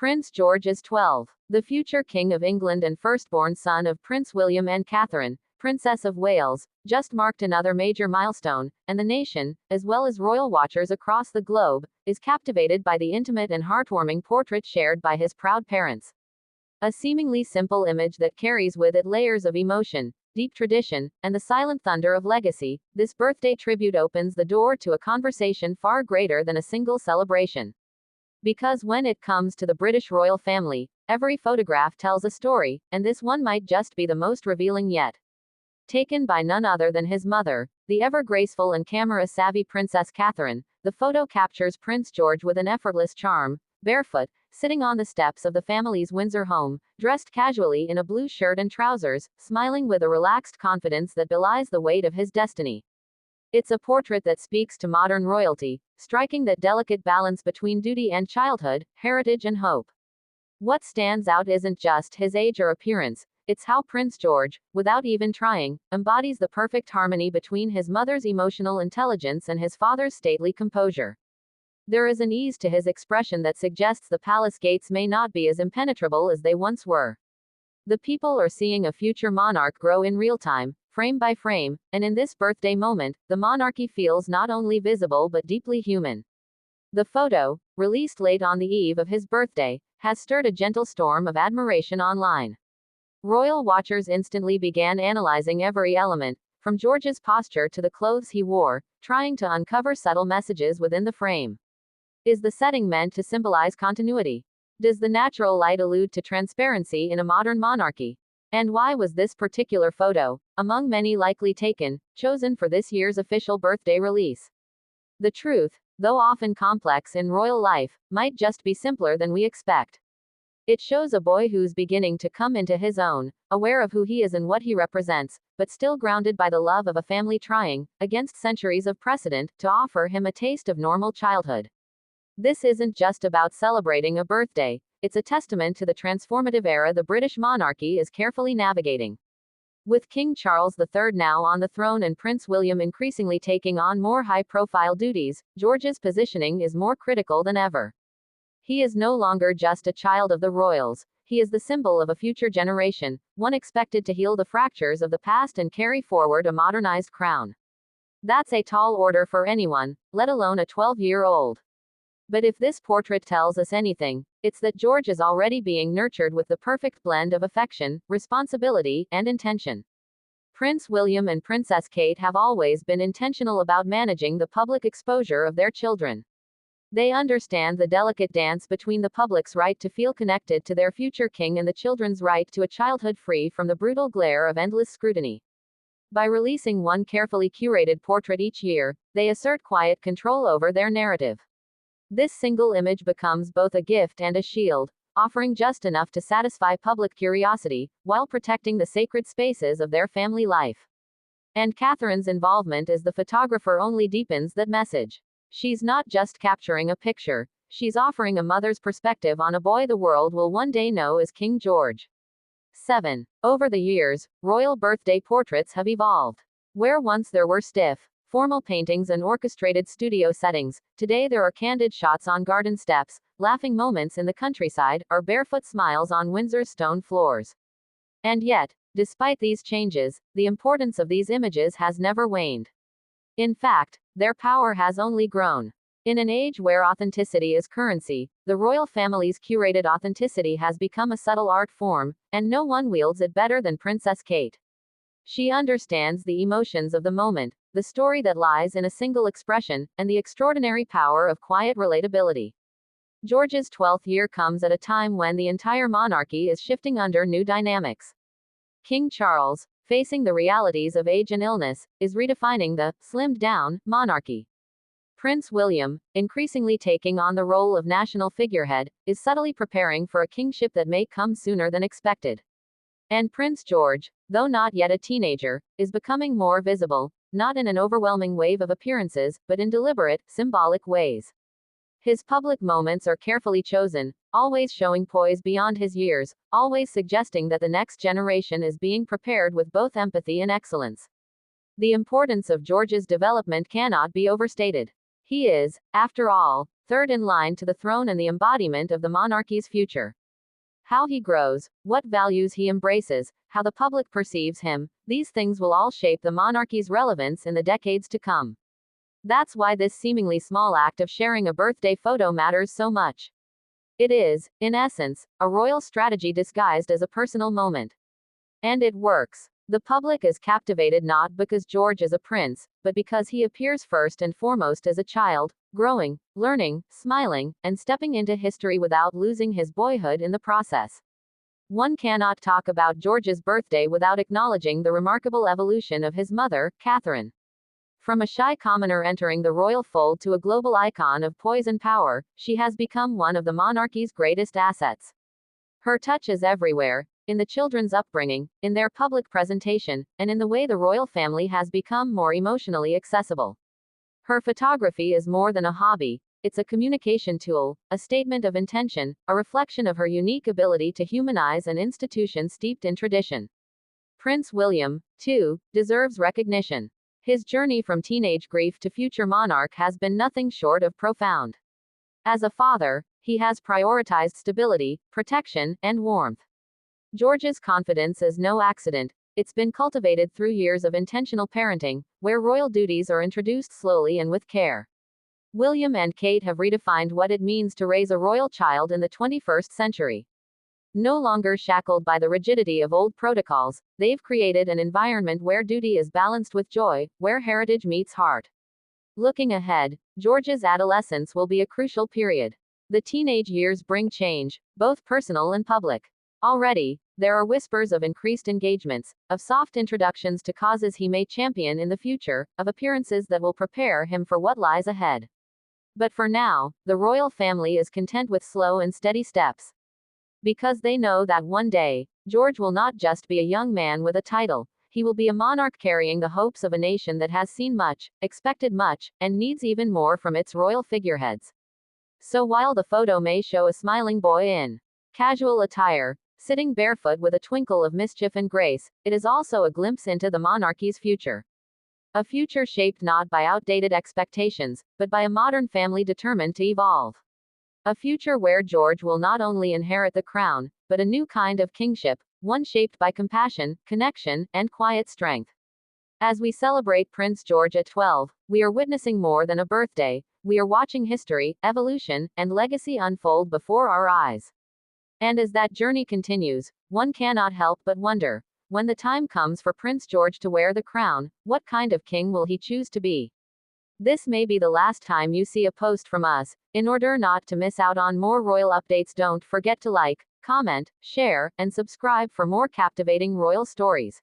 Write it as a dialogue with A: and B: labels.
A: Prince George is 12. The future King of England and firstborn son of Prince William and Catherine, Princess of Wales, just marked another major milestone, and the nation, as well as royal watchers across the globe, is captivated by the intimate and heartwarming portrait shared by his proud parents. A seemingly simple image that carries with it layers of emotion, deep tradition, and the silent thunder of legacy, this birthday tribute opens the door to a conversation far greater than a single celebration. Because when it comes to the British royal family, every photograph tells a story, and this one might just be the most revealing yet. Taken by none other than his mother, the ever-graceful and camera-savvy Princess Catherine, the photo captures Prince George with an effortless charm, barefoot, sitting on the steps of the family's Windsor home, dressed casually in a blue shirt and trousers, smiling with a relaxed confidence that belies the weight of his destiny. It's a portrait that speaks to modern royalty, striking that delicate balance between duty and childhood, heritage and hope. What stands out isn't just his age or appearance, it's how Prince George, without even trying, embodies the perfect harmony between his mother's emotional intelligence and his father's stately composure. There is an ease to his expression that suggests the palace gates may not be as impenetrable as they once were. The people are seeing a future monarch grow in real time, frame by frame, and in this birthday moment, the monarchy feels not only visible but deeply human. The photo, released late on the eve of his birthday, has stirred a gentle storm of admiration online. Royal watchers instantly began analyzing every element, from George's posture to the clothes he wore, trying to uncover subtle messages within the frame. Is the setting meant to symbolize continuity? Does the natural light allude to transparency in a modern monarchy? And why was this particular photo, among many likely taken, chosen for this year's official birthday release? The truth, though often complex in royal life, might just be simpler than we expect. It shows a boy who's beginning to come into his own, aware of who he is and what he represents, but still grounded by the love of a family trying, against centuries of precedent, to offer him a taste of normal childhood. This isn't just about celebrating a birthday, it's a testament to the transformative era the British monarchy is carefully navigating. With King Charles III now on the throne and Prince William increasingly taking on more high-profile duties, George's positioning is more critical than ever. He is no longer just a child of the royals, he is the symbol of a future generation, one expected to heal the fractures of the past and carry forward a modernized crown. That's a tall order for anyone, let alone a 12-year-old. But if this portrait tells us anything, it's that George is already being nurtured with the perfect blend of affection, responsibility, and intention. Prince William and Princess Kate have always been intentional about managing the public exposure of their children. They understand the delicate dance between the public's right to feel connected to their future king and the children's right to a childhood free from the brutal glare of endless scrutiny. By releasing one carefully curated portrait each year, they assert quiet control over their narrative. This single image becomes both a gift and a shield, offering just enough to satisfy public curiosity, while protecting the sacred spaces of their family life. And Catherine's involvement as the photographer only deepens that message. She's not just capturing a picture, she's offering a mother's perspective on a boy the world will one day know as King George. 7. Over the years, royal birthday portraits have evolved. Where once there were stiff, formal paintings and orchestrated studio settings, today there are candid shots on garden steps, laughing moments in the countryside, or barefoot smiles on Windsor's stone floors. And yet, despite these changes, the importance of these images has never waned. In fact, their power has only grown. In an age where authenticity is currency, the royal family's curated authenticity has become a subtle art form, and no one wields it better than Princess Kate. She understands the emotions of the moment, the story that lies in a single expression, and the extraordinary power of quiet relatability. George's 12th year comes at a time when the entire monarchy is shifting under new dynamics. King Charles, facing the realities of age and illness, is redefining the slimmed-down monarchy. Prince William, increasingly taking on the role of national figurehead, is subtly preparing for a kingship that may come sooner than expected. And Prince George, though not yet a teenager, is becoming more visible, not in an overwhelming wave of appearances, but in deliberate, symbolic ways. His public moments are carefully chosen, always showing poise beyond his years, always suggesting that the next generation is being prepared with both empathy and excellence. The importance of George's development cannot be overstated. He is, after all, third in line to the throne and the embodiment of the monarchy's future. How he grows, what values he embraces, how the public perceives him, these things will all shape the monarchy's relevance in the decades to come. That's why this seemingly small act of sharing a birthday photo matters so much. It is, in essence, a royal strategy disguised as a personal moment. And it works. The public is captivated not because George is a prince, but because he appears first and foremost as a child, growing, learning, smiling, and stepping into history without losing his boyhood in the process. One cannot talk about George's birthday without acknowledging the remarkable evolution of his mother, Catherine. From a shy commoner entering the royal fold to a global icon of poise and power, she has become one of the monarchy's greatest assets. Her touch is everywhere, in the children's upbringing, in their public presentation, and in the way the royal family has become more emotionally accessible. Her photography is more than a hobby, it's a communication tool, a statement of intention, a reflection of her unique ability to humanize an institution steeped in tradition. Prince William, too, deserves recognition. His journey from teenage grief to future monarch has been nothing short of profound. As a father, he has prioritized stability, protection, and warmth. George's confidence is no accident, it's been cultivated through years of intentional parenting, where royal duties are introduced slowly and with care. William and Kate have redefined what it means to raise a royal child in the 21st century. No longer shackled by the rigidity of old protocols, they've created an environment where duty is balanced with joy, where heritage meets heart. Looking ahead, George's adolescence will be a crucial period. The teenage years bring change, both personal and public. Already, there are whispers of increased engagements, of soft introductions to causes he may champion in the future, of appearances that will prepare him for what lies ahead. But for now, the royal family is content with slow and steady steps. Because they know that one day, George will not just be a young man with a title, he will be a monarch carrying the hopes of a nation that has seen much, expected much, and needs even more from its royal figureheads. So while the photo may show a smiling boy in casual attire, sitting barefoot with a twinkle of mischief and grace, it is also a glimpse into the monarchy's future. A future shaped not by outdated expectations, but by a modern family determined to evolve. A future where George will not only inherit the crown, but a new kind of kingship, one shaped by compassion, connection, and quiet strength. As we celebrate Prince George at 12, we are witnessing more than a birthday, we are watching history, evolution, and legacy unfold before our eyes. And as that journey continues, one cannot help but wonder, when the time comes for Prince George to wear the crown, what kind of king will he choose to be? This may be the last time you see a post from us. In order not to miss out on more royal updates, don't forget to like, comment, share, and subscribe for more captivating royal stories.